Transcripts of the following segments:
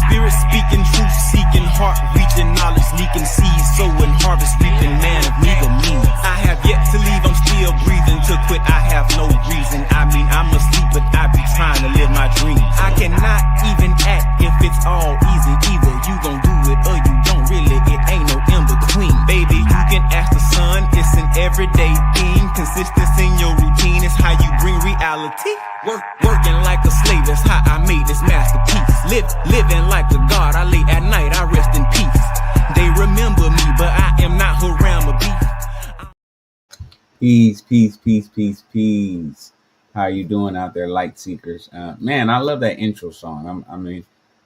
spirit speaking, truth seeking, heart reaching, knowledge leaking, seeds sowing, harvest reaping, man of meager means. I have yet to leave, I'm still breathing. To quit, I have no reason. I mean, I'm asleep, but I be trying to live my dream. I cannot even act if it's all easy. Either you gon' do it or you don't. Really, it ain't no in between. Baby, you can ask the sun. It's an everyday thing. Consistency in your routine is how you bring reality. Working like a slave, that's how I made this masterpiece. Living like a god, I lay at night, I rest in peace. They remember me, but I am not Haram Peace, peace, peace, peace, peace. How you doing out there, light seekers? Man, I love that intro song.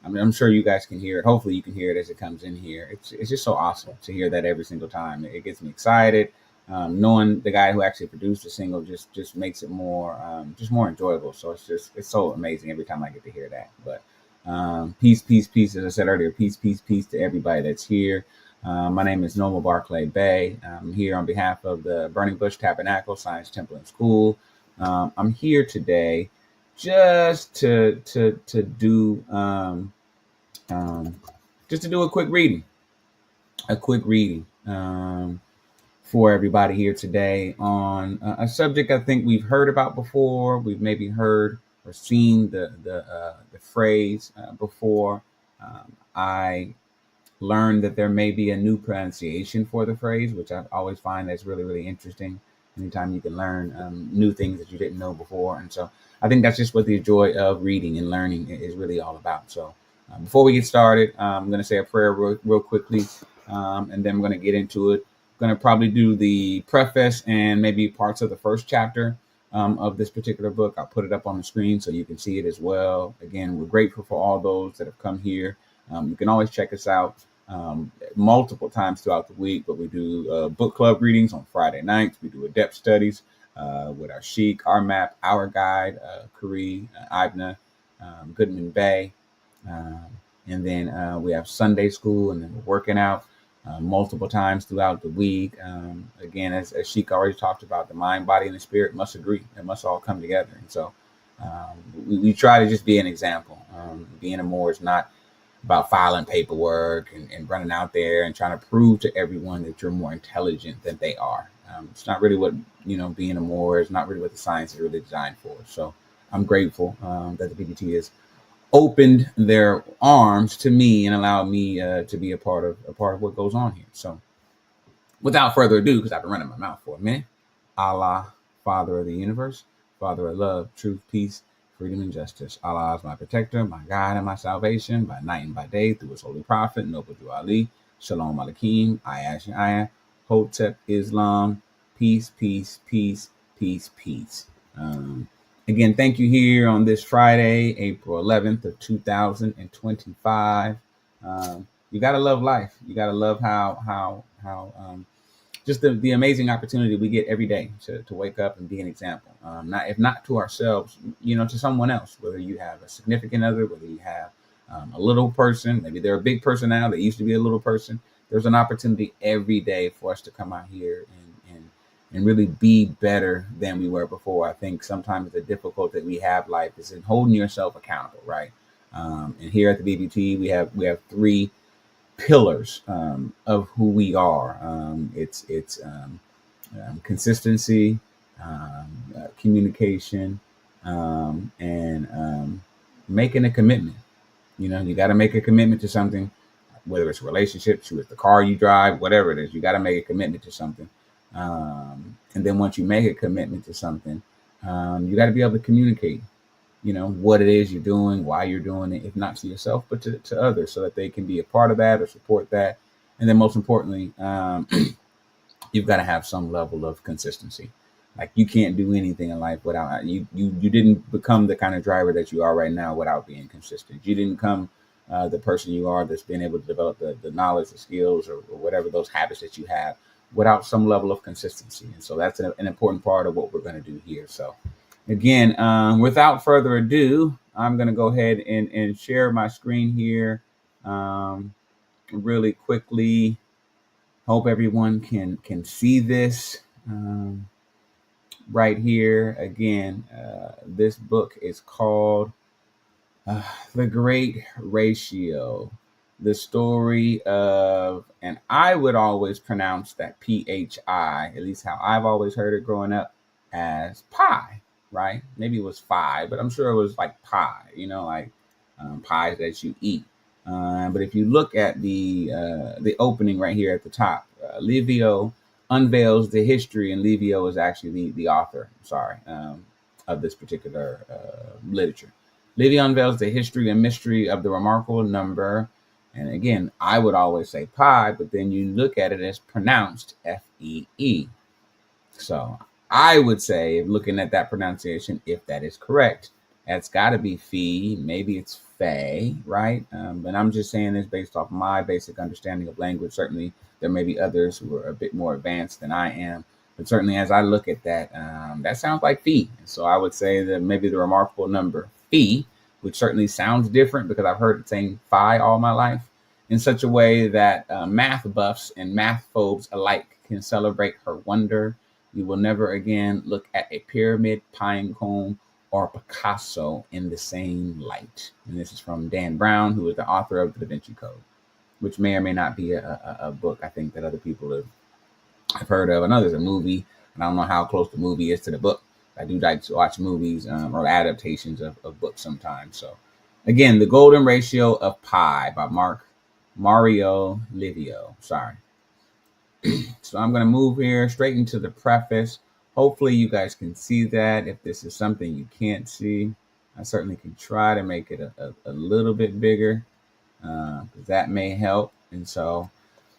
I'm sure you guys can hear it. Hopefully you can hear it as it comes in here. It's just so awesome to hear that every single time. It gets me excited. Knowing the guy who actually produced the single just makes it more enjoyable. So it's so amazing every time I get to hear that. But peace, peace, peace. As I said earlier, peace, peace, peace to everybody that's here. My name is Noble Barclay Bay. I'm here on behalf of the Burning Bush Tabernacle Science Temple and School. I'm here today just to do a quick reading, for everybody here today on a subject I think we've heard about before. We've maybe heard or seen the phrase before. I learned that there may be a new pronunciation for the phrase, which I always find that's really, really interesting. Anytime you can learn new things that you didn't know before. And so I think that's just what the joy of reading and learning is really all about. So before we get started, I'm going to say a prayer real quickly, and then I'm going to get into it. I'm going to probably do the preface and maybe parts of the first chapter of this particular book. I'll put it up on the screen so you can see it as well. Again, we're grateful for all those that have come here. You can always check us out multiple times throughout the week, but we do book club readings on Friday nights. We do adept studies with our Sheik, our map, our guide, Kari, Ibna, Goodman Bay. And then we have Sunday school, and then we're working out multiple times throughout the week. Again, as Sheik already talked about, the mind, body, and the spirit must agree. It must all come together. And so we try to just be an example. Being a Moor is not about filing paperwork and running out there and trying to prove to everyone that you're more intelligent than they are. It's not really what, being a Moor is not really what the science is really designed for. So I'm grateful that the BBT has opened their arms to me and allowed me to be a part of what goes on here. So without further ado, because I've been running my mouth for a minute, Allah, Father of the universe, Father of love, truth, peace, freedom, and justice. Allah is my protector, my guide, and my salvation by night and by day through his holy prophet, Noble Drew Ali, Shalom Aleichem, Ayash Ayah, Hotep, Islam, peace, peace, peace, peace, peace. Again, thank you here on this Friday, April 11th of 2025. You got to love life. You got to love how just the amazing opportunity we get every day to wake up and be an example. If not to ourselves, to someone else, whether you have a significant other, whether you have a little person, maybe they're a big person now, they used to be a little person. There's an opportunity every day for us to come out here and really be better than we were before. I think sometimes the difficulty that we have life is in holding yourself accountable, right? And here at the BBT, we have three pillars of who we are. It's consistency, communication, and making a commitment. You got to make a commitment to something, whether it's relationships, with the car you drive, whatever it is. You got to make a commitment to something. And then once you make a commitment to something, you got to be able to communicate, what it is you're doing, why you're doing it, if not to yourself, but to others, so that they can be a part of that or support that. And then most importantly, you've got to have some level of consistency. Like, you can't do anything in life without you didn't become the kind of driver that you are right now without being consistent. You didn't become the person you are that's been able to develop the knowledge, the skills, or whatever those habits that you have without some level of consistency. And so that's an important part of what we're going to do here. So again, without further ado, I'm going to go ahead and share my screen here really quickly. Hope everyone can see this right here. Again, this book is called The Great Ratio, the story of, and I would always pronounce that PHI, at least how I've always heard it growing up, as pie, right? Maybe it was phi, but I'm sure it was like pie, like pies that you eat. But if you look at the opening right here at the top, Livio unveils the history, and Livio is actually the author, of this particular literature. Livy unveils the history and mystery of the remarkable number. And again, I would always say pi, but then you look at it as pronounced Fee. So I would say, looking at that pronunciation, if that is correct, that's got to be fee. Maybe it's fay, right? But I'm just saying this based off my basic understanding of language. Certainly, there may be others who are a bit more advanced than I am. But certainly, as I look at that, that sounds like fee. So I would say that maybe the remarkable number phi, which certainly sounds different because I've heard it saying phi all my life, in such a way that math buffs and math phobes alike can celebrate her wonder. You will never again look at a pyramid, pine cone, or Picasso in the same light. And this is from Dan Brown, who is the author of the Da Vinci Code, which may or may not be a book I think that other people have heard of. I know there's a movie, and I don't know how close the movie is to the book. I do like to watch movies or adaptations of books sometimes. So again, The Golden Ratio of Pi by Mario Livio. Sorry. So I'm going to move here straight into the preface. Hopefully you guys can see that. If this is something you can't see, I certainly can try to make it a little bit bigger, because that may help. And so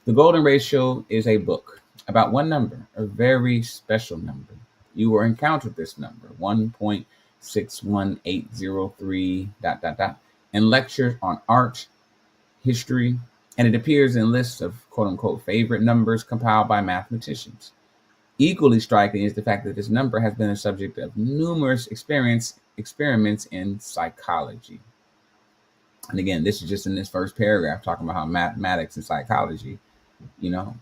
The Golden Ratio is a book about one number, a very special number. You will encounter this number, 1.61803 ... in lectures on art, history, and it appears in lists of quote-unquote favorite numbers compiled by mathematicians. Equally striking is the fact that this number has been a subject of numerous experiments in psychology. And again, this is just in this first paragraph talking about how mathematics and psychology,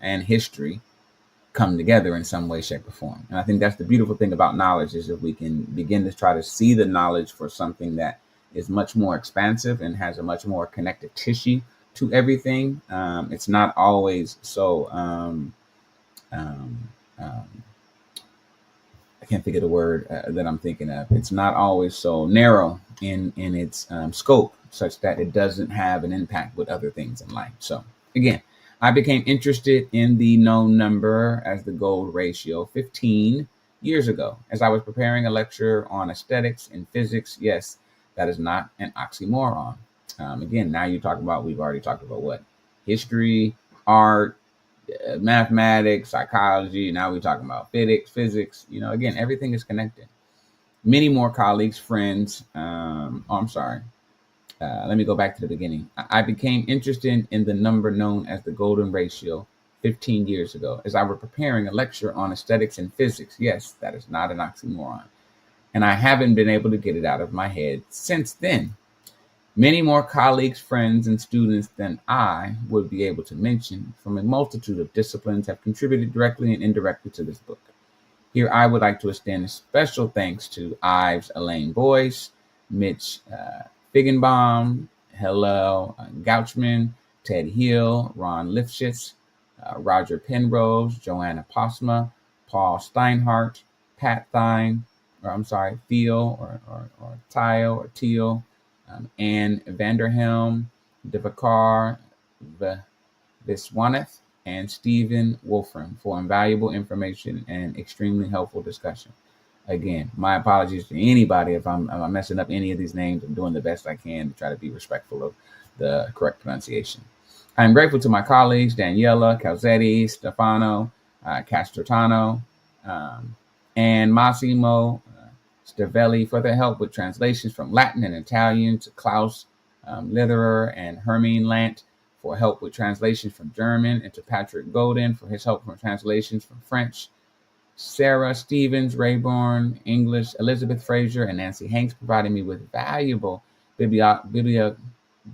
and history come together in some way, shape, or form. And I think that's the beautiful thing about knowledge, is if we can begin to try to see the knowledge for something that is much more expansive and has a much more connected tissue to everything. It's not always so I can't think of the word that I'm thinking of. It's not always so narrow in its scope, such that it doesn't have an impact with other things in life. So again, I became interested in the known number as the gold ratio 15 years ago, as I was preparing a lecture on aesthetics and physics. Yes, that is not an oxymoron. Again, now we've already talked about what? History, art, mathematics, psychology. Now we're talking about physics. Again, everything is connected. Many more colleagues, friends. I'm sorry. Let me go back to the beginning. I became interested in the number known as the golden ratio 15 years ago, as I was preparing a lecture on aesthetics and physics. Yes, that is not an oxymoron. And I haven't been able to get it out of my head since then. Many more colleagues, friends, and students than I would be able to mention from a multitude of disciplines have contributed directly and indirectly to this book. Here, I would like to extend a special thanks to Ives Elaine Boyce, Mitch Figgenbaum, Hillel Gouchman, Ted Hill, Ron Lifshitz, Roger Penrose, Joanna Posma, Paul Steinhardt, Pat Thine, Theo or Tio or Teal, Anne Vanderhelm, Devakar Viswanath, and Stephen Wolfram for invaluable information and extremely helpful discussion. Again, my apologies to anybody if I'm messing up any of these names. I'm doing the best I can to try to be respectful of the correct pronunciation. I'm grateful to my colleagues, Daniela Calzetti, Stefano Castrotano, and Massimo Stavelli for their help with translations from Latin and Italian, to Klaus Litherer and Hermine Lant for help with translations from German, and to Patrick Godin for his help from translations from French. Sarah Stevens, Rayborn, English, Elizabeth Fraser, and Nancy Hanks providing me with valuable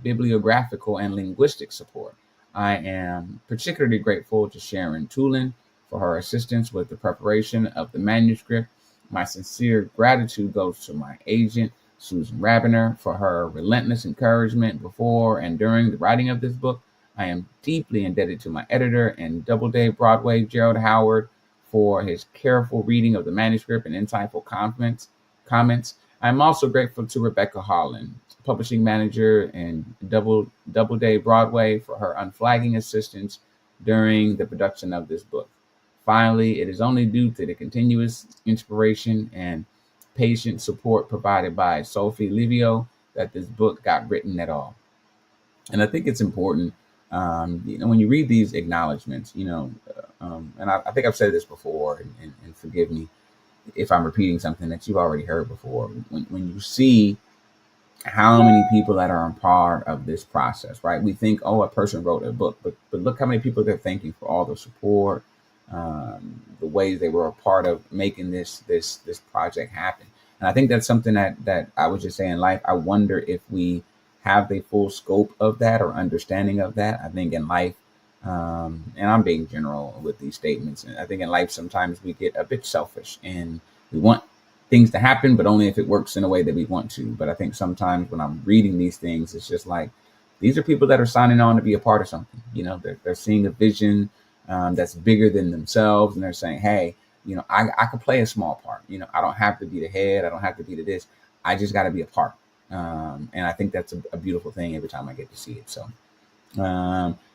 bibliographical and linguistic support. I am particularly grateful to Sharon Tulin for her assistance with the preparation of the manuscript. My sincere gratitude goes to my agent, Susan Rabiner for her relentless encouragement before and during the writing of this book. I am deeply indebted to my editor and Doubleday Broadway, Gerald Howard, for his careful reading of the manuscript and insightful comments. I'm also grateful to Rebecca Holland, publishing manager and Doubleday Broadway, for her unflagging assistance during the production of this book. Finally, it is only due to the continuous inspiration and patient support provided by Sophie Livio that this book got written at all. And I think it's important, when you read these acknowledgments, and I think I've said this before, and forgive me if I'm repeating something that you've already heard before. When you see how many people that are a part of this process, right? We think, oh, a person wrote a book, but look how many people they're thanking for all the support, the ways they were a part of making this project happen. And I think that's something that I would just say in life. I wonder if we have the full scope of that or understanding of that. I think in life, and I'm being general with these statements, and I think in life sometimes we get a bit selfish and we want things to happen, but only if it works in a way that we want to. But I think sometimes when I'm reading these things, it's just like, these are people that are signing on to be a part of something. They're seeing a vision that's bigger than themselves, and they're saying, hey, I could play a small part. I don't have to be the head. I don't have to be the this. I just got to be a part. And I think that's a beautiful thing every time I get to see it. So,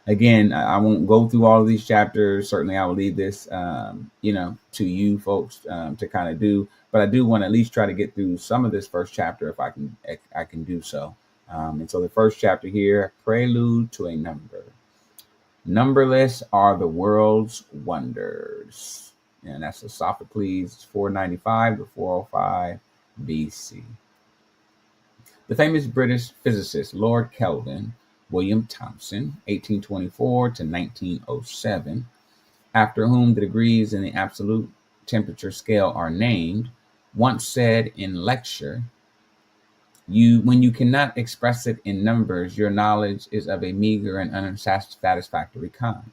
again, I won't go through all of these chapters. Certainly I will leave this, to you folks, to kind of do, but I do want to at least try to get through some of this first chapter if I can do so. And so the first chapter here, Prelude to a Number. Numberless are the world's wonders. And that's Sophocles, 495 to 405 BC. The famous British physicist Lord Kelvin, William Thomson, 1824 to 1907, after whom the degrees in the absolute temperature scale are named, once said in lecture, when you cannot express it in numbers, your knowledge is of a meager and unsatisfactory kind.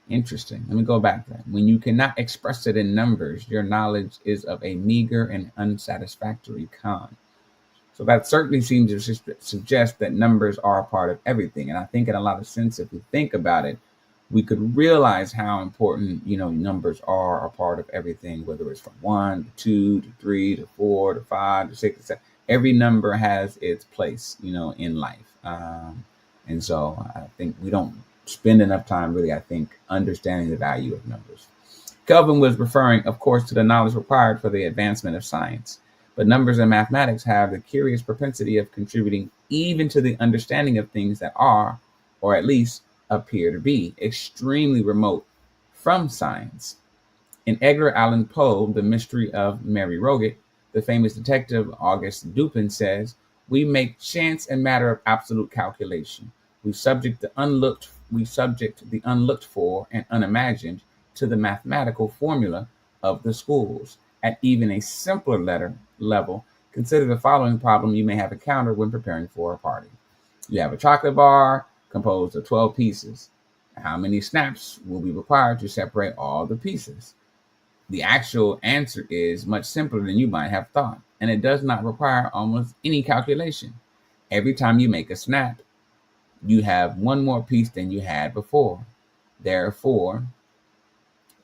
Interesting. Let me go back to that. When you cannot express it in numbers, your knowledge is of a meager and unsatisfactory kind. So that certainly seems to suggest that numbers are a part of everything. And I think in a lot of sense, if we think about it, we could realize how important, numbers are a part of everything, whether it's from 1 to 2 to 3 to 4 to 5 to 6 to 7. Every number has its place, in life. And so I think we don't spend enough time really, I think, understanding the value of numbers. Kelvin was referring, of course, to the knowledge required for the advancement of science. But numbers and mathematics have the curious propensity of contributing even to the understanding of things that are, or at least appear to be, extremely remote from science. In Edgar Allan Poe, The Mystery of Mary Roget, the famous detective Auguste Dupin says, "We make chance a matter of absolute calculation. We subject the unlooked for and unimagined to the mathematical formula of the schools. At even a simpler level, consider the following problem you may have encountered when preparing for a party. You have a chocolate bar composed of 12 pieces. How many snaps will be required to separate all the pieces? The actual answer is much simpler than you might have thought, and it does not require almost any calculation. Every time you make a snap, you have one more piece than you had before. Therefore,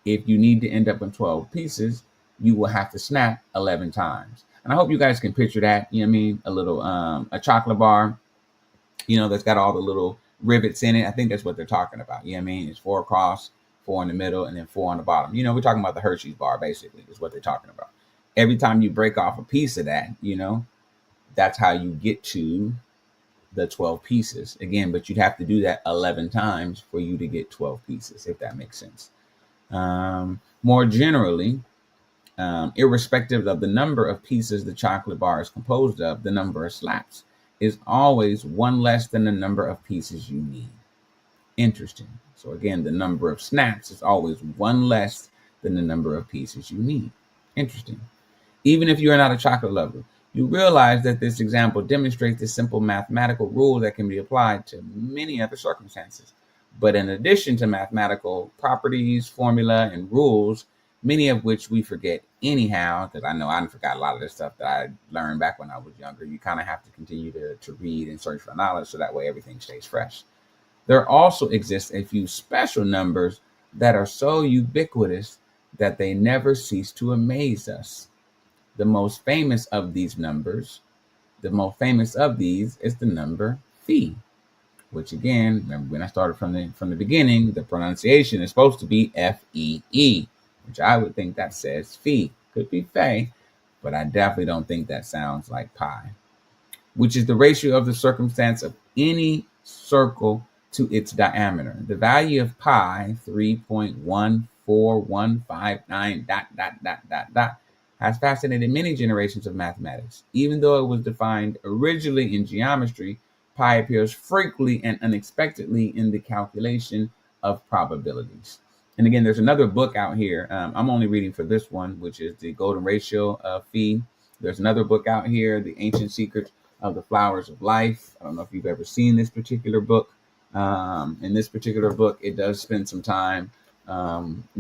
if you need to end up with 12 pieces, you will have to snap 11 times. And I hope you guys can picture that, a little, a chocolate bar, that's got all the little rivets in it. I think that's what they're talking about. It's 4 across, 4 in the middle, and then 4 on the bottom. We're talking about the Hershey's bar, basically, is what they're talking about. Every time you break off a piece of that, that's how you get to the 12 pieces. Again, but you'd have to do that 11 times for you to get 12 pieces, if that makes sense. More generally, irrespective of the number of pieces the chocolate bar is composed of, the number of slaps is always one less than the number of pieces you need. Interesting. So again, the number of snaps is always one less than the number of pieces you need. Interesting. Even if you are not a chocolate lover, you realize that this example demonstrates the simple mathematical rule that can be applied to many other circumstances. But in addition to mathematical properties, formula, and rules, many of which we forget anyhow, because I know I forgot a lot of the stuff that I learned back when I was younger. You kind of have to continue to read and search for knowledge so that way everything stays fresh. There also exists a few special numbers that are so ubiquitous that they never cease to amaze us. The most famous of these numbers, the most famous of these is the number phi, which again, remember when I started from the beginning, the pronunciation is supposed to be F-E-E, which I would think that says phi. Could be Fe, but I definitely don't think that sounds like pi, which is the ratio of the circumference of any circle to its diameter. The value of pi, 3.14159 has fascinated many generations of mathematics. Even though it was defined originally in geometry, pi appears frequently and unexpectedly in the calculation of probabilities. And again, there's another book out here. I'm only reading for this one, which is The Golden Ratio of Phi. There's another book out here, The Ancient Secrets of the Flowers of Life. I don't know if you've ever seen this particular book. In this particular book, it does spend some time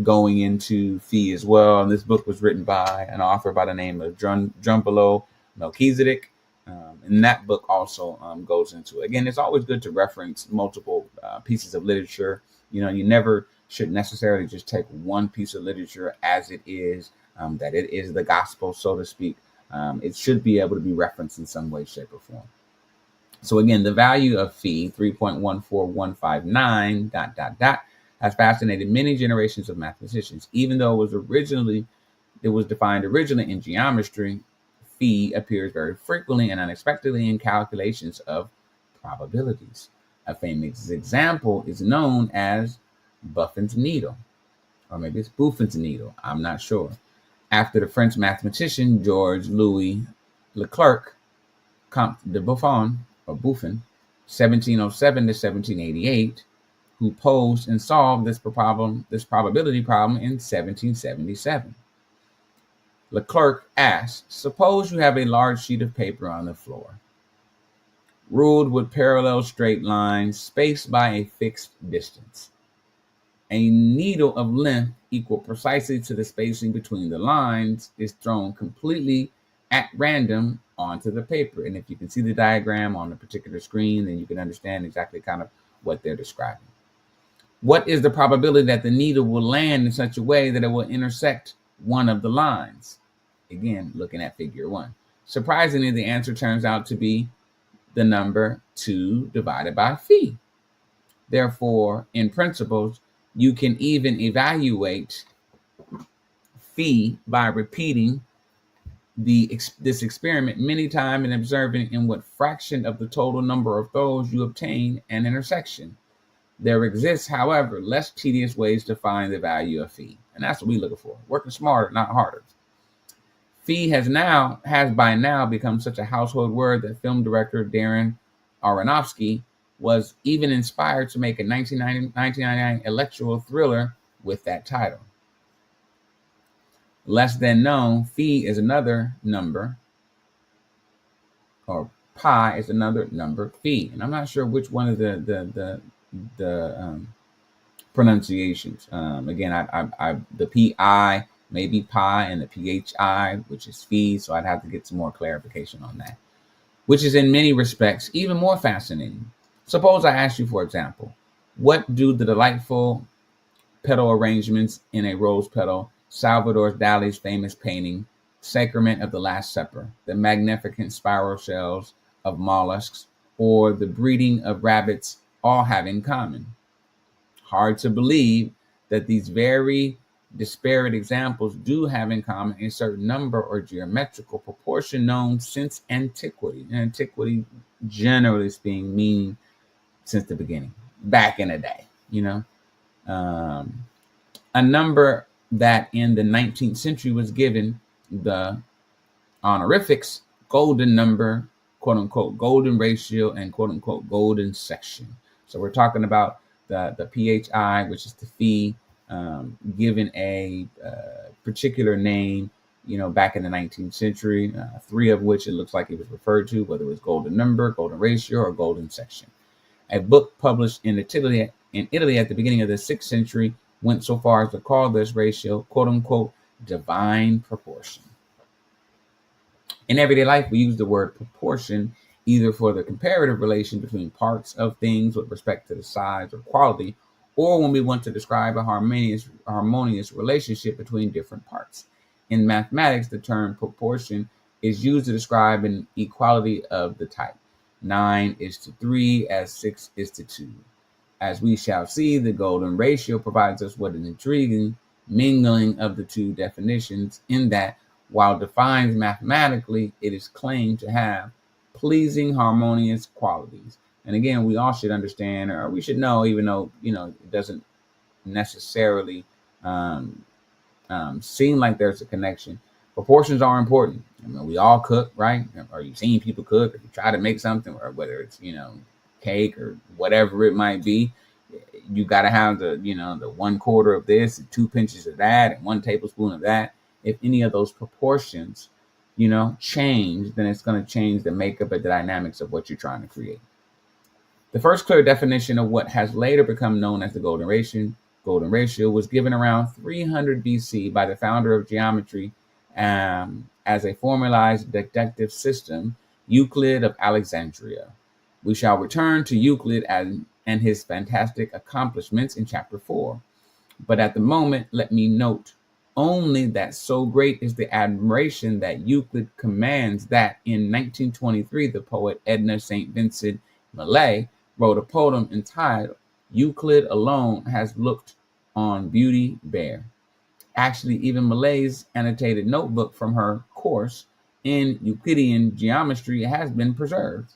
going into phi as well. And this book was written by an author by the name of Drunvalo Melchizedek. And that book also goes into it. Again, it's always good to reference multiple pieces of literature. You know, you never should necessarily just take one piece of literature as it is, that it is the gospel, so to speak. It should be able to be referenced in some way, shape, or form. So again, the value of phi, 3.14159 ... has fascinated many generations of mathematicians. Even though it was defined originally in geometry, phi appears very frequently and unexpectedly in calculations of probabilities. A famous example is known as Buffon's needle, or maybe it's Buffon's needle. I'm not sure. After the French mathematician Georges Louis Leclerc, Comte de Buffon, or Buffon, 1707 to 1788, who posed and solved this probability problem in 1777. Leclerc asked, suppose you have a large sheet of paper on the floor, ruled with parallel straight lines spaced by a fixed distance. A needle of length equal precisely to the spacing between the lines is thrown completely at random onto the paper. And if you can see the diagram on the particular screen, then you can understand exactly kind of what they're describing. What is the probability that the needle will land in such a way that it will intersect one of the lines? Again, looking at figure 1. Surprisingly, the answer turns out to be the number 2 divided by phi. Therefore, in principles, you can even evaluate phi by repeating this experiment many times and observing in what fraction of the total number of those you obtain an intersection. There exists, however, less tedious ways to find the value of phi. And that's what we're looking for. Working smarter, not harder. Phi has by now become such a household word that film director Darren Aronofsky was even inspired to make a 1999 electoral thriller with that title. Less than known, phi is another number, or pi is another number, phi. And I'm not sure which one of the pronunciations. Again, the pi may be pi and the phi, which is phi. So I'd have to get some more clarification on that, which is in many respects even more fascinating. Suppose I ask you, for example, what do the delightful petal arrangements in a rose petal, Salvador Dali's famous painting, Sacrament of the Last Supper, the magnificent spiral shells of mollusks, or the breeding of rabbits all have in common? Hard to believe that these very disparate examples do have in common a certain number or geometrical proportion known since antiquity. Antiquity, generally speaking, meaning since the beginning, back in the day, a number that in the 19th century was given the honorifics golden number, quote unquote, golden ratio, and quote unquote, golden section. So we're talking about the PHI, which is the phi, given a particular name, back in the 19th century, 3 of which it looks like it was referred to, whether it was golden number, golden ratio, or golden section. A book published in Italy at the beginning of the 6th century went so far as to call this ratio, quote unquote, divine proportion. In everyday life, we use the word proportion either for the comparative relation between parts of things with respect to the size or quality, or when we want to describe a harmonious relationship between different parts. In mathematics, the term proportion is used to describe an equality of the type 9 is to 3 as 6 is to 2. As we shall see, the golden ratio provides us with an intriguing mingling of the two definitions, in that while defined mathematically, it is claimed to have pleasing harmonious qualities. And again, we all should understand, or we should know, even though it doesn't necessarily seem like there's a connection. Proportions are important. I mean, we all cook, right? Or you've seen people cook, or you try to make something, or whether it's cake or whatever it might be. You got to have the 1/4 of this and 2 pinches of that and 1 tablespoon of that. If any of those proportions, change, then it's going to change the makeup and the dynamics of what you're trying to create. The first clear definition of what has later become known as the golden ratio was given around 300 BC by the founder of geometry as a formalized deductive system, Euclid of Alexandria. We shall return to Euclid and his fantastic accomplishments in chapter 4. But at the moment, let me note only that so great is the admiration that Euclid commands that in 1923, the poet Edna St. Vincent Millay wrote a poem entitled Euclid Alone Has Looked on Beauty Bare. Actually, even Millay's annotated notebook from her course in Euclidean geometry has been preserved.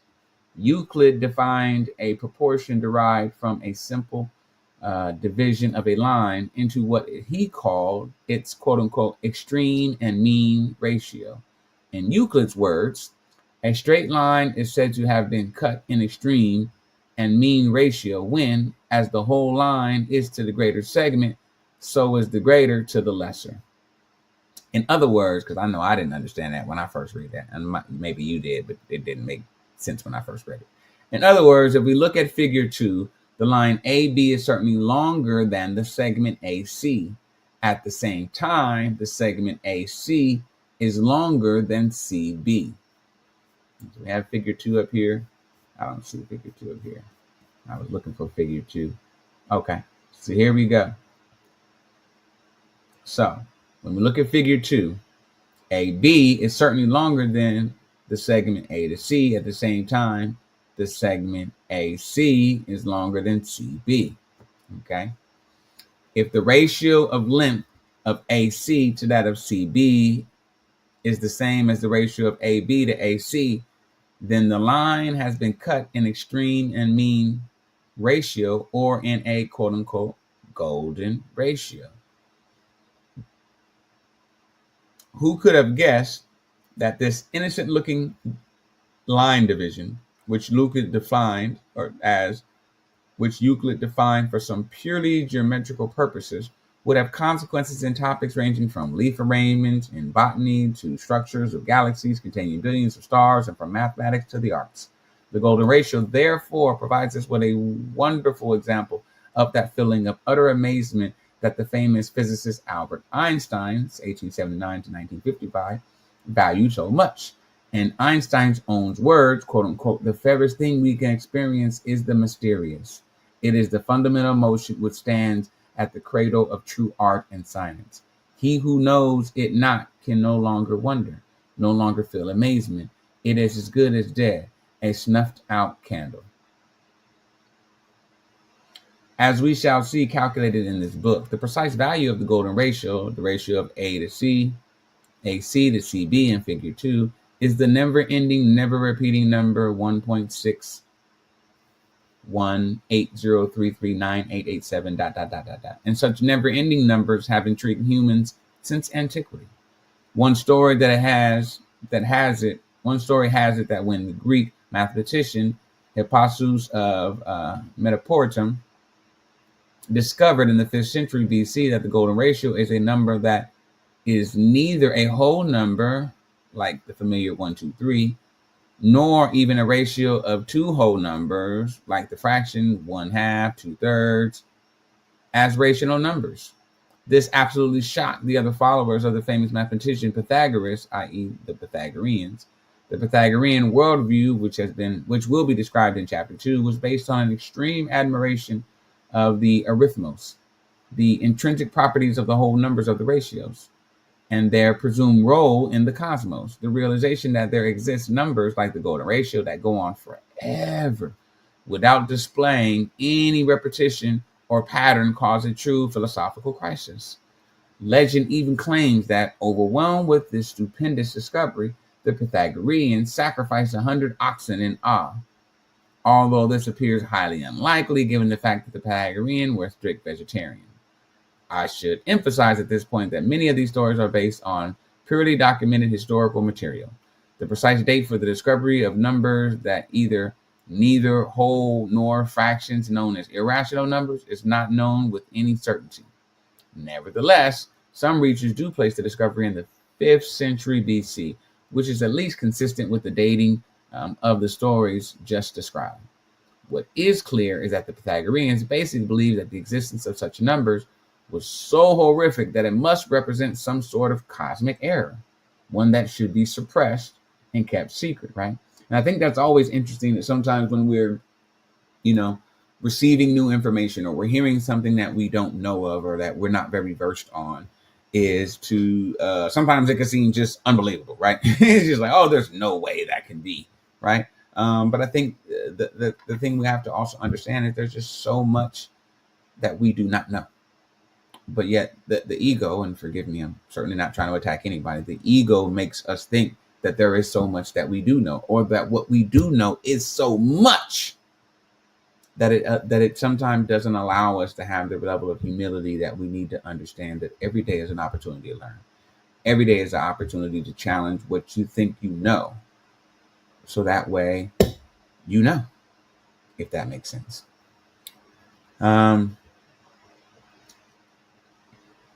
Euclid defined a proportion derived from a simple division of a line into what he called its quote-unquote extreme and mean ratio. In Euclid's words, a straight line is said to have been cut in extreme and mean ratio when, as the whole line is to the greater segment, so is the greater to the lesser. In other words, because I know I didn't understand that when I first read that, and maybe you did, but it didn't make sense when I first read it. In other words, if we look at figure 2, the line AB is certainly longer than the segment AC. At the same time, the segment AC is longer than CB. So we have figure 2 up here. I don't see figure 2 up here. I was looking for figure 2. Okay, so here we go. So when we look at figure 2, AB is certainly longer than the segment A to C. At the same time, the segment AC is longer than CB. Okay. If the ratio of length of AC to that of CB is the same as the ratio of AB to AC, then the line has been cut in extreme and mean ratio, or in a quote unquote golden ratio. Who could have guessed that this innocent looking line division, which Euclid defined for some purely geometrical purposes, would have consequences in topics ranging from leaf arrangements in botany to structures of galaxies containing billions of stars, and from mathematics to the arts. The golden ratio, therefore, provides us with a wonderful example of that feeling of utter amazement that the famous physicist Albert Einstein, 1879 to 1955, valued so much. In Einstein's own words, quote unquote, the fairest thing we can experience is the mysterious. It is the fundamental motion which stands at the cradle of true art and science. He who knows it not can no longer wonder, no longer feel amazement. It is as good as dead, a snuffed out candle. As we shall see calculated in this book, the precise value of the golden ratio, the ratio of A to C, AC to CB in figure 2, is the never-ending, never-repeating number 1.6180339887 . And such never-ending numbers have intrigued humans since antiquity. One story has it that when the Greek mathematician Hippasus of Metapontum discovered in the 5th century BC that the golden ratio is a number that is neither a whole number, like the familiar 1, 2, 3, nor even a ratio of 2 whole numbers, like the fraction 1/2, 2/3, as rational numbers. This absolutely shocked the other followers of the famous mathematician Pythagoras, i.e., the Pythagoreans. The Pythagorean worldview, which will be described in chapter 2, was based on an extreme admiration of the arithmos, the intrinsic properties of the whole numbers of the ratios, and their presumed role in the cosmos. The realization that there exist numbers like the golden ratio that go on forever without displaying any repetition or pattern caused a true philosophical crisis. Legend even claims that, overwhelmed with this stupendous discovery, the Pythagoreans sacrificed 100 oxen in awe. Although this appears highly unlikely given the fact that the Pythagoreans were strict vegetarians. I should emphasize at this point that many of these stories are based on purely documented historical material. The precise date for the discovery of numbers that neither whole nor fractions known as irrational numbers is not known with any certainty. Nevertheless, some researchers do place the discovery in the 5th century BC, which is at least consistent with the dating of the stories just described. What is clear is that the Pythagoreans basically believed that the existence of such numbers was so horrific that it must represent some sort of cosmic error, one that should be suppressed and kept secret, right? And I think that's always interesting that sometimes when we're, receiving new information or we're hearing something that we don't know of or that we're not very versed on, is to sometimes it can seem just unbelievable, right? It's just like, oh, there's no way that can be, right? But I think the thing we have to also understand is there's just so much that we do not know. But yet the ego, and forgive me, I'm certainly not trying to attack anybody, the ego makes us think that there is so much that we do know, or that what we do know is so much that it sometimes doesn't allow us to have the level of humility that we need to understand that every day is an opportunity to learn. Every day is an opportunity to challenge what you think you know. So that way, if that makes sense.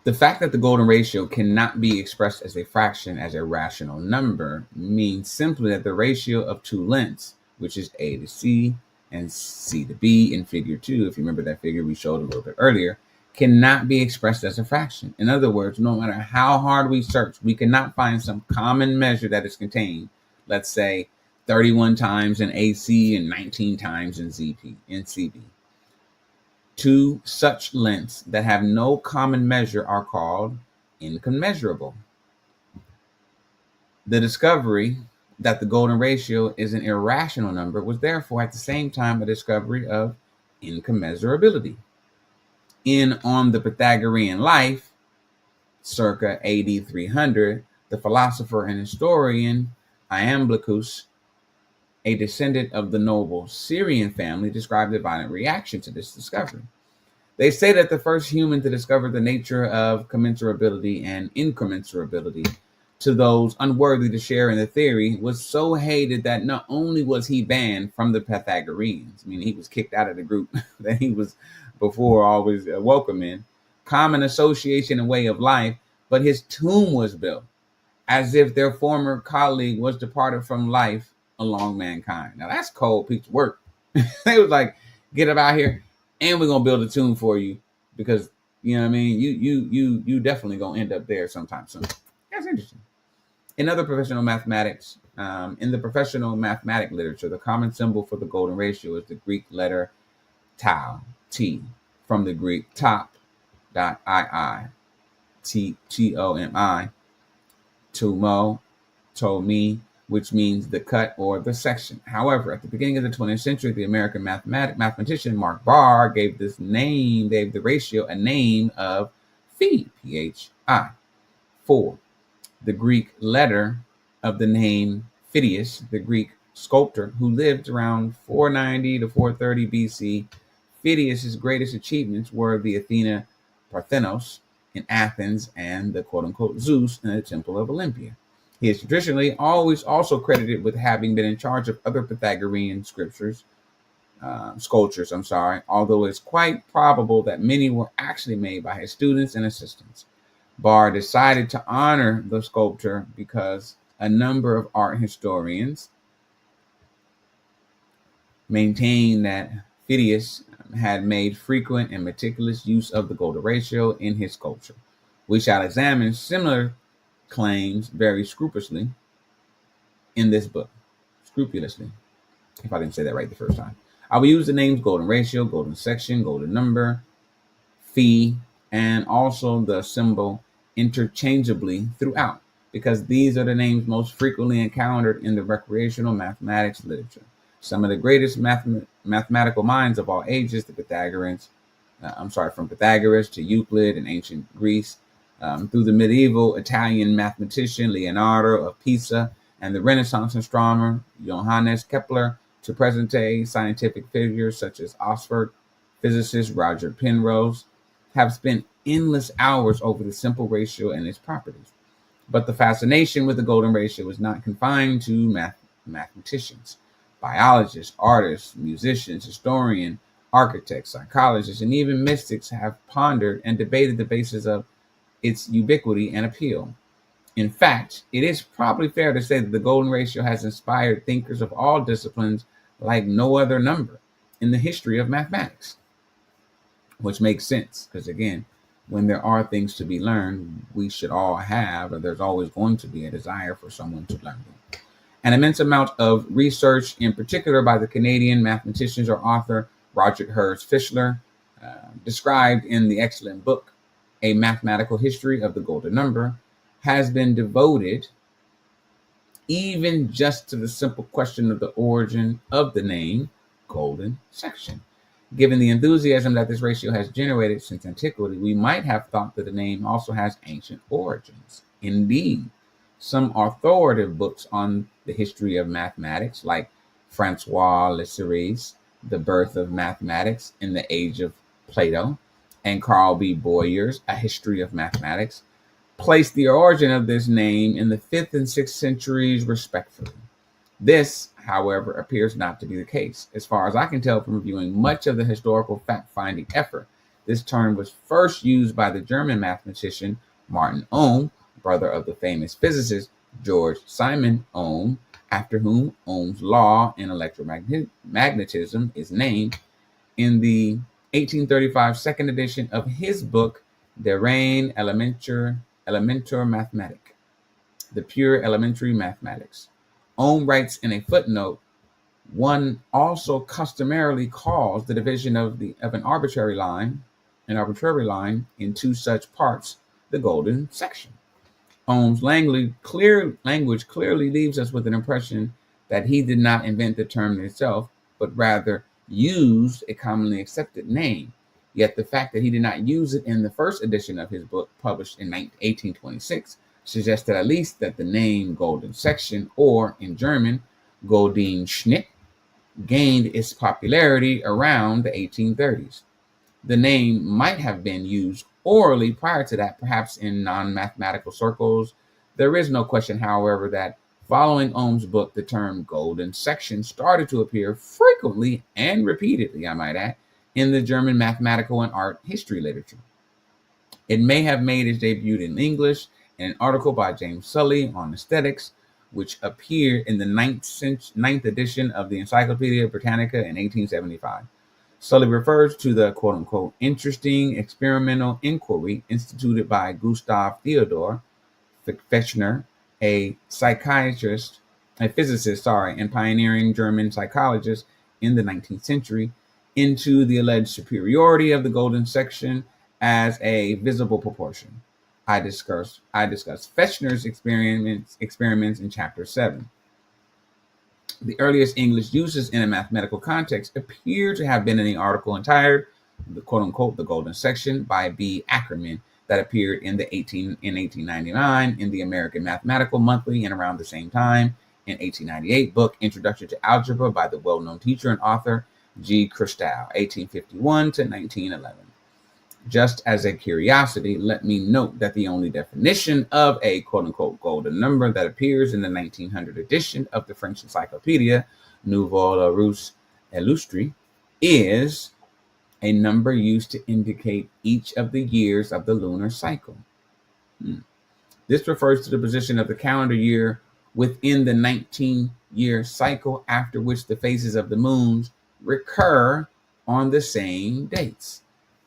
The fact that the golden ratio cannot be expressed as a fraction as a rational number means simply that the ratio of two lengths, which is A to C and C to B in figure 2, if you remember that figure we showed a little bit earlier, cannot be expressed as a fraction. In other words, no matter how hard we search, we cannot find some common measure that is contained, let's say 31 times in AC and 19 times in CB. Two such lengths that have no common measure are called incommensurable. The discovery that the golden ratio is an irrational number was therefore at the same time a discovery of incommensurability. On the Pythagorean Life, circa AD 300, the philosopher and historian Iamblichus, a descendant of the noble Syrian family, described the violent reaction to this discovery. They say that the first human to discover the nature of commensurability and incommensurability to those unworthy to share in the theory was so hated that not only was he banned from the Pythagoreans, I mean, he was kicked out of the group that he was before always welcome in, common association and way of life, but his tomb was built as if their former colleague was departed from life along mankind. Now that's cold piece of work. They was like, get up out here and we're gonna build a tomb for you because you definitely gonna end up there sometime soon. That's interesting. In other professional mathematics, in the professional mathematic literature, the common symbol for the golden ratio is the Greek letter tau, T, from the Greek top dot II, T-O-M-I, to-me, which means the cut or the section. However, at the beginning of the 20th century, the American mathematician Mark Barr gave the ratio a name of phi, P-H-I, 4. The Greek letter of the name Phidias, the Greek sculptor who lived around 490 to 430 BC. Phidias' greatest achievements were the Athena Parthenos in Athens and the quote-unquote Zeus in the Temple of Olympia. He is traditionally always also credited with having been in charge of other Pythagorean sculptures, although it's quite probable that many were actually made by his students and assistants. Barr decided to honor the sculptor because a number of art historians maintain that Phidias had made frequent and meticulous use of the golden ratio in his culture. We shall examine similar claims very scrupulously in this book. Scrupulously, if I didn't say that right the first time. I will use the names golden ratio, golden section, golden number, phi, and also the symbol interchangeably throughout, because these are the names most frequently encountered in the recreational mathematics literature. Some of the greatest mathematical minds of all ages, the Pythagoreans, from Pythagoras to Euclid in ancient Greece, through the medieval Italian mathematician Leonardo of Pisa, and the Renaissance astronomer Johannes Kepler, to present-day scientific figures such as Oxford physicist Roger Penrose, have spent endless hours over the simple ratio and its properties. But the fascination with the golden ratio is not confined to mathematicians. Biologists, artists, musicians, historians, architects, psychologists, and even mystics have pondered and debated the basis of its ubiquity and appeal. In fact, it is probably fair to say that the golden ratio has inspired thinkers of all disciplines like no other number in the history of mathematics, which makes sense because, again, when there are things to be learned, we should all have, or there's always going to be a desire for someone to learn them. An immense amount of research, in particular by the Canadian mathematicians or author Roger Hurst Fischler, described in the excellent book, A Mathematical History of the Golden Number, has been devoted even just to the simple question of the origin of the name golden section. Given the enthusiasm that this ratio has generated since antiquity, we might have thought that the name also has ancient origins. Indeed, some authoritative books on the history of mathematics, like Francois Lesseur's The Birth of Mathematics in the Age of Plato, and Carl B. Boyer's A History of Mathematics, place the origin of this name in the 5th and 6th centuries respectively. This, however, appears not to be the case. As far as I can tell from reviewing much of the historical fact-finding effort, this term was first used by the German mathematician Martin Ohm, brother of the famous physicist George Simon Ohm, after whom Ohm's law in electromagnetism is named, in the 1835 second edition of his book, De Rein Elementar Mathematik, The Pure Elementary Mathematics. Ohm writes in a footnote, one also customarily calls the division of an arbitrary line in two such parts, the golden section. Ohm's language clearly leaves us with an impression that he did not invent the term itself, but rather used a commonly accepted name. Yet the fact that he did not use it in the first edition of his book, published in 1826, suggests at least that the name golden section, or in German, Golden Schnitt, gained its popularity around the 1830s. The name might have been used orally prior to that, perhaps in non-mathematical circles. There is no question, however, that following Ohm's book, the term golden section started to appear frequently and repeatedly, I might add, in the German mathematical and art history literature. It may have made its debut in English in an article by James Sully on aesthetics, which appeared in the ninth edition of the Encyclopedia Britannica in 1875. Sully refers to the quote-unquote interesting experimental inquiry instituted by Gustav Theodor Fechner, a physicist, and pioneering German psychologist in the 19th century, into the alleged superiority of the golden section as a visible proportion. I discuss Fechner's experiments in chapter 7. The earliest English uses in a mathematical context appear to have been in the article entitled the quote-unquote the golden section by B. Ackerman that appeared in 1899 in the American Mathematical Monthly, and around the same time in 1898 book Introduction to Algebra by the well-known teacher and author G. Christow, 1851 to 1911. Just as a curiosity, let me note that the only definition of a quote-unquote golden number that appears in the 1900 edition of the French encyclopedia Nouveau Russe Illustre is a number used to indicate each of the years of the lunar cycle. This refers to the position of the calendar year within the 19-year cycle, after which the phases of the moons recur on the same dates.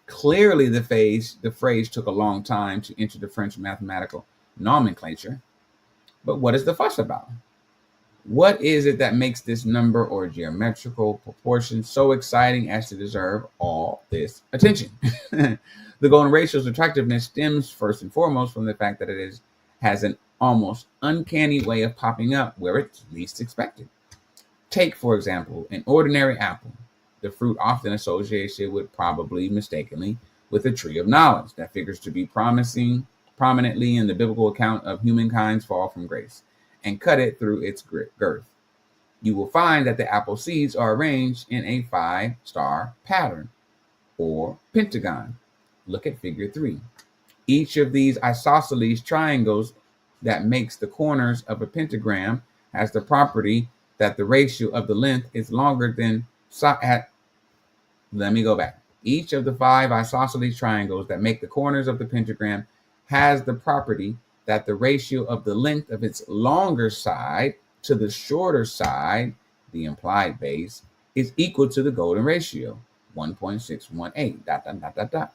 Clearly, the phrase took a long time to enter the French mathematical nomenclature. But what is the fuss about? What is it that makes this number or geometrical proportion so exciting as to deserve all this attention? The golden ratio's attractiveness stems first and foremost from the fact that has an almost uncanny way of popping up where it's least expected. Take, for example, an ordinary apple, the fruit often associated with, probably mistakenly, with a tree of knowledge that figures to be prominently in the biblical account of humankind's fall from grace, and cut it through its girth. You will find that the apple seeds are arranged in a 5-star pattern, or pentagon. Look at figure 3. Each of these isosceles triangles that makes the corners of a pentagram has the property that the ratio of the length is longer than let me go back. Each of the 5 isosceles triangles that make the corners of the pentagram has the property that the ratio of the length of its longer side to the shorter side, the implied base, is equal to the golden ratio, 1.618, ...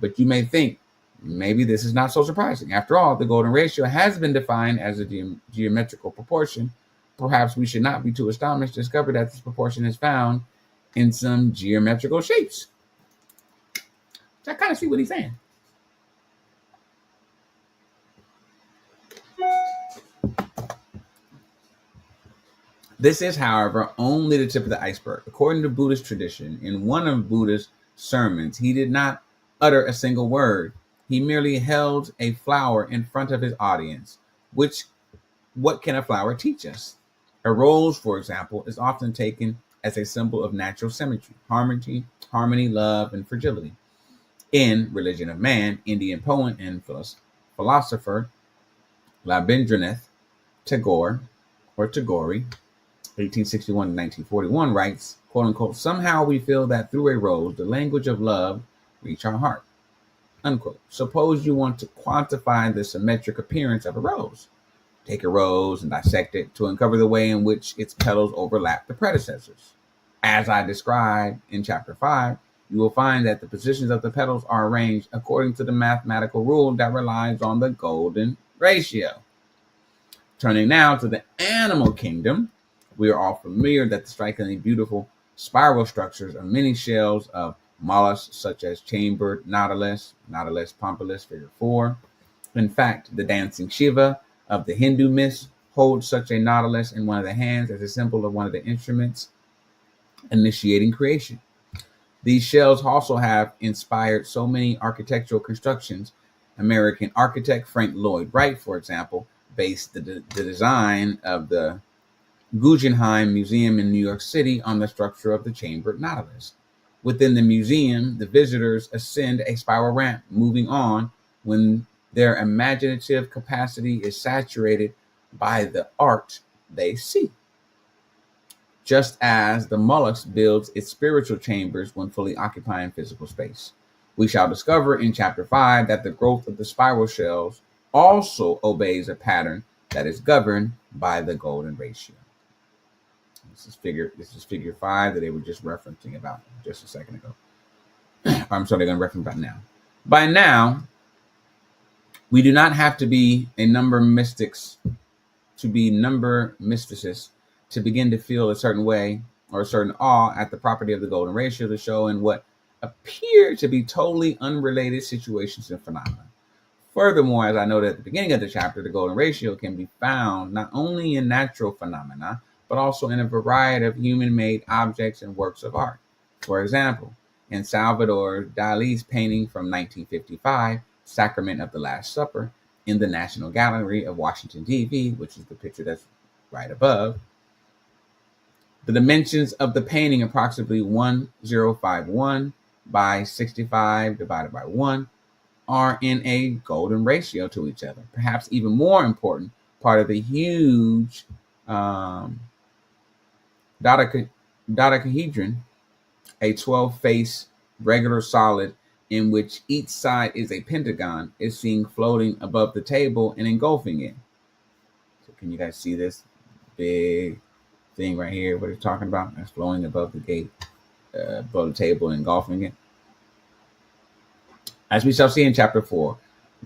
But you may think, maybe this is not so surprising. After all, the golden ratio has been defined as a geometrical proportion. Perhaps we should not be too astonished to discover that this proportion is found in some geometrical shapes. So I kind of see what he's saying. This is, however, only the tip of the iceberg. According to Buddhist tradition, in one of Buddha's sermons, he did not utter a single word. He merely held a flower in front of his audience. What can a flower teach us? A rose, for example, is often taken as a symbol of natural symmetry, harmony, love, and fragility. In Religion of Man, Indian poet and philosopher Rabindranath Tagore, 1861 to 1941, writes, quote unquote, "Somehow we feel that through a rose, the language of love reach our heart," unquote. Suppose you want to quantify the symmetric appearance of a rose. Take a rose and dissect it to uncover the way in which its petals overlap the predecessors. As I described in chapter 5, you will find that the positions of the petals are arranged according to the mathematical rule that relies on the golden ratio. Turning now to the animal kingdom, we are all familiar that the strikingly beautiful spiral structures of many shells of mollusks such as chambered nautilus pompilus, figure 4. In fact, the dancing Shiva of the Hindu myths holds such a nautilus in one of the hands as a symbol of one of the instruments initiating creation. These shells also have inspired so many architectural constructions. American architect Frank Lloyd Wright, for example, based the design of the Guggenheim Museum in New York City on the structure of the chambered nautilus. Within the museum, the visitors ascend a spiral ramp, moving on when their imaginative capacity is saturated by the art they see. Just as the mollusk builds its spiritual chambers when fully occupying physical space. We shall discover in chapter 5 that the growth of the spiral shells also obeys a pattern that is governed by the golden ratio. This is figure 5 that they were just referencing about just a second ago. I'm sorry, they're going to reference about now. By now, we do not have to be number mysticists to begin to feel a certain way or a certain awe at the property of the golden ratio to show in what appear to be totally unrelated situations and phenomena. Furthermore, as I noted at the beginning of the chapter, the golden ratio can be found not only in natural phenomena, but also in a variety of human-made objects and works of art. For example, in Salvador Dali's painting from 1955, Sacrament of the Last Supper, in the National Gallery of Washington, D.C., which is the picture that's right above, the dimensions of the painting, approximately 1051 by 65 divided by 1, are in a golden ratio to each other. Perhaps even more important, part of the huge dodecahedron, a 12-face regular solid in which each side is a pentagon, is seen floating above the table and engulfing it. So can you guys see this big thing right here? What it's talking about? That's flowing above the gate. below the table engulfing it. As we shall see in chapter 4,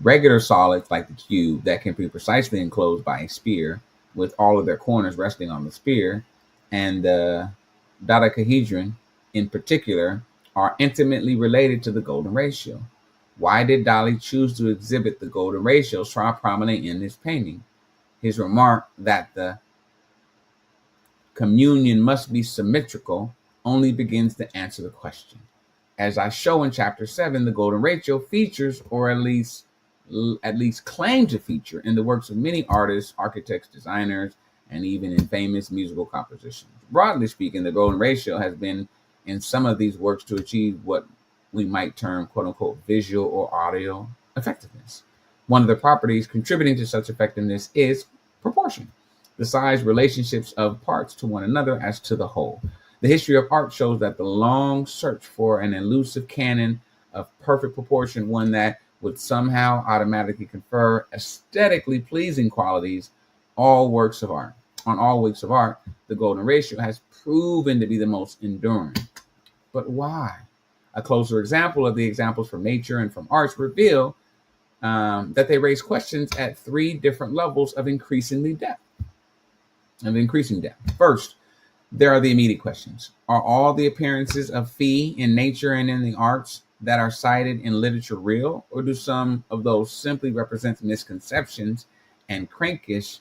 regular solids like the cube that can be precisely enclosed by a sphere with all of their corners resting on the sphere, and the dodecahedron in particular, are intimately related to the golden ratio. Why did Dali choose to exhibit the golden ratio so prominently in his painting? His remark that the communion must be symmetrical only begins to answer the question. As I show in chapter 7, the golden ratio features, or at least claim to feature, in the works of many artists, architects, designers, and even in famous musical compositions. Broadly speaking, the golden ratio has been in some of these works to achieve what we might term quote unquote visual or audio effectiveness. One of the properties contributing to such effectiveness is proportion, the size relationships of parts to one another as to the whole. The history of art shows that the long search for an elusive canon of perfect proportion, one that would somehow automatically confer aesthetically pleasing qualities on all works of art, the golden ratio has proven to be the most enduring. But why? A closer example of the examples from nature and from arts reveal that they raise questions at 3 different levels of increasing depth. First, there are the immediate questions. Are all the appearances of Phi in nature and in the arts that are cited in literature real, or do some of those simply represent misconceptions and crankish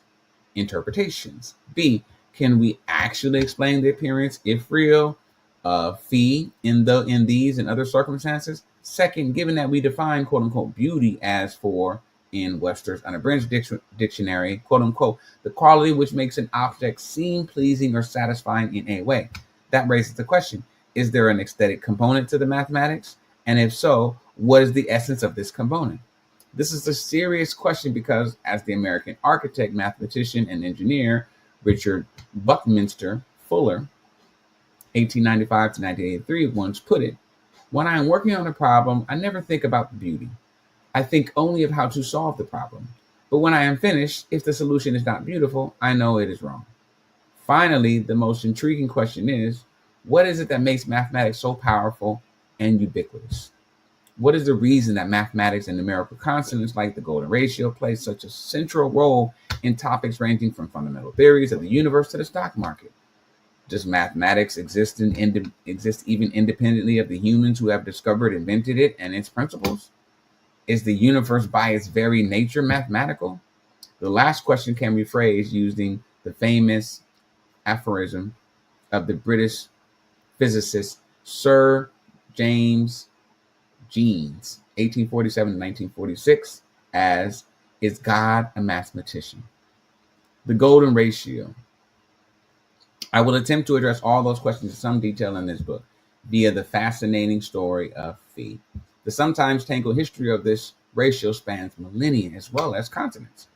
interpretations? B, can we actually explain the appearance, if real, of Phi in these and other circumstances? Second, given that we define quote unquote beauty as for, in Webster's unabridged dictionary, quote unquote, the quality which makes an object seem pleasing or satisfying in a way, that raises the question, is there an aesthetic component to the mathematics? And if so, what is the essence of this component? This is a serious question because, as the American architect, mathematician, and engineer Richard Buckminster Fuller, 1895 to 1983, once put it, when I am working on a problem, I never think about the beauty. I think only of how to solve the problem. But when I am finished, if the solution is not beautiful, I know it is wrong. Finally, the most intriguing question is, what is it that makes mathematics so powerful and ubiquitous? What is the reason that mathematics and numerical constants like the golden ratio play such a central role in topics ranging from fundamental theories of the universe to the stock market? Does mathematics exist even independently of the humans who have discovered, invented it, and its principles? Is the universe by its very nature mathematical? The last question can be phrased using the famous aphorism of the British physicist Sir James Jeans, 1847 to 1946, as, is God a mathematician? The golden ratio. I will attempt to address all those questions in some detail in this book via the fascinating story of Phi. The sometimes tangled history of this ratio spans millennia as well as continents.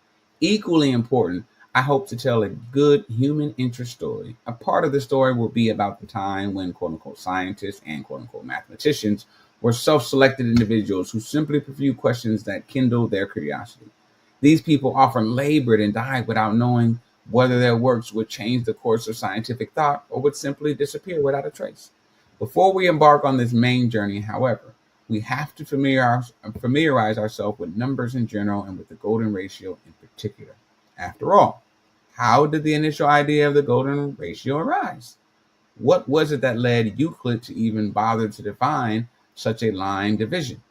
Equally important, I hope to tell a good human interest story. A part of the story will be about the time when quote unquote scientists and quote unquote mathematicians were self-selected individuals who simply pursued questions that kindled their curiosity. These people often labored and died without knowing whether their works would change the course of scientific thought or would simply disappear without a trace. Before we embark on this main journey, however, we have to familiarize ourselves with numbers in general and with the golden ratio in particular. After all, how did the initial idea of the golden ratio arise? What was it that led Euclid to even bother to define such a line division?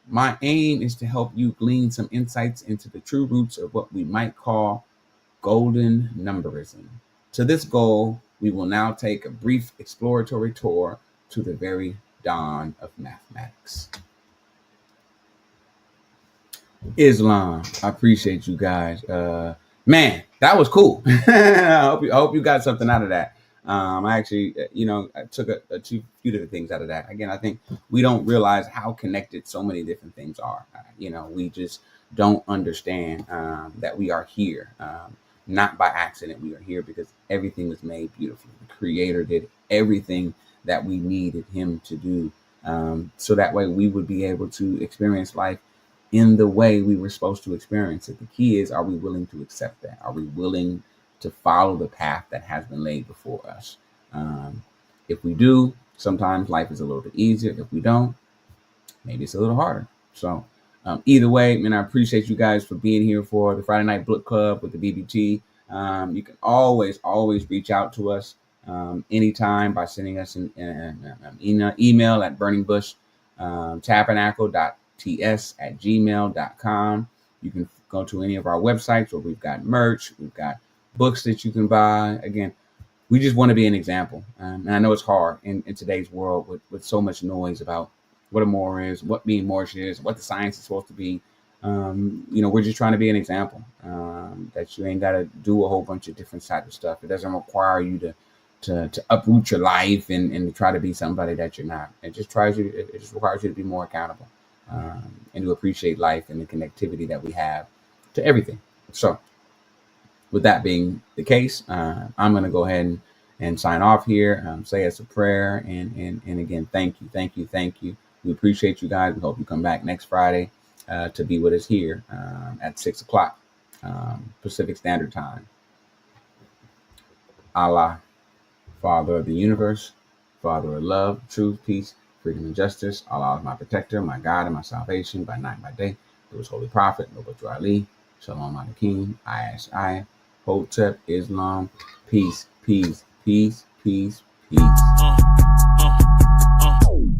My aim is to help you glean some insights into the true roots of what we might call golden numberism. To this goal, we will now take a brief exploratory tour to the very dawn of mathematics. Islam. I appreciate you guys. Man, that was cool. I hope you got something out of that. I actually, I took a few different things out of that. Again, I think we don't realize how connected so many different things are. We just don't understand that we are here. Not by accident. We are here because everything was made beautifully. The Creator did everything that we needed him to do, so that way we would be able to experience life in the way we were supposed to experience it. The key is, are we willing to accept that? Are we willing to follow the path that has been laid before us? If we do, Sometimes life is a little bit easier. If we don't, maybe it's a little harder. So either way, man, I appreciate you guys for being here for the Friday Night Book Club with the BBT. You can always reach out to us anytime by sending us an email at burningbushtabernacle.ts@gmail.com. You can go to any of our websites where we've got merch, we've got books that you can buy. Again, we just want to be an example. And I know it's hard in today's world with so much noise about what a moor is, what being Moorish is, what the science is supposed to be. We're just trying to be an example that you ain't got to do a whole bunch of different type of stuff. It doesn't require you to uproot your life and try to be somebody that you're not. It just requires you to be more accountable and to appreciate life and the connectivity that we have to everything. So with that being the case, I'm going to go ahead and sign off here, say us a prayer. And again, thank you. We appreciate you guys. We hope you come back next Friday to be with us here at 6:00 Pacific Standard Time. Allah, Father of the universe, Father of love, truth, peace, freedom, and justice. Allah is my protector, my God, and my salvation by night and by day. Through his holy prophet, Noble Ali, Shalom Aleichem, I, Hotep, Islam, peace.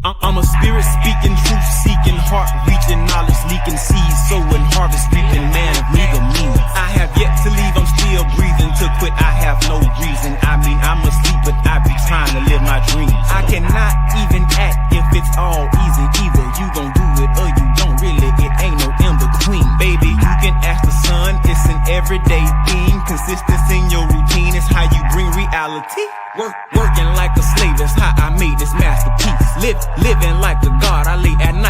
I'm a spirit speaking, truth seeking, heart reaching, knowledge leaking, seeds sowing, harvest reaping, man of meager means. I have yet to leave, I'm still breathing. To quit, I have no reason. I mean, I'm asleep, but I be trying to live my dreams. I cannot even act if it's all easy. Either you gon' do it or you don't really. It ain't no in between. Baby, you can ask the sun, it's an everyday thing. Consistency in your routine is how you bring reality. Working like a slave, that's how I made this masterpiece. Living like a god, I lay at night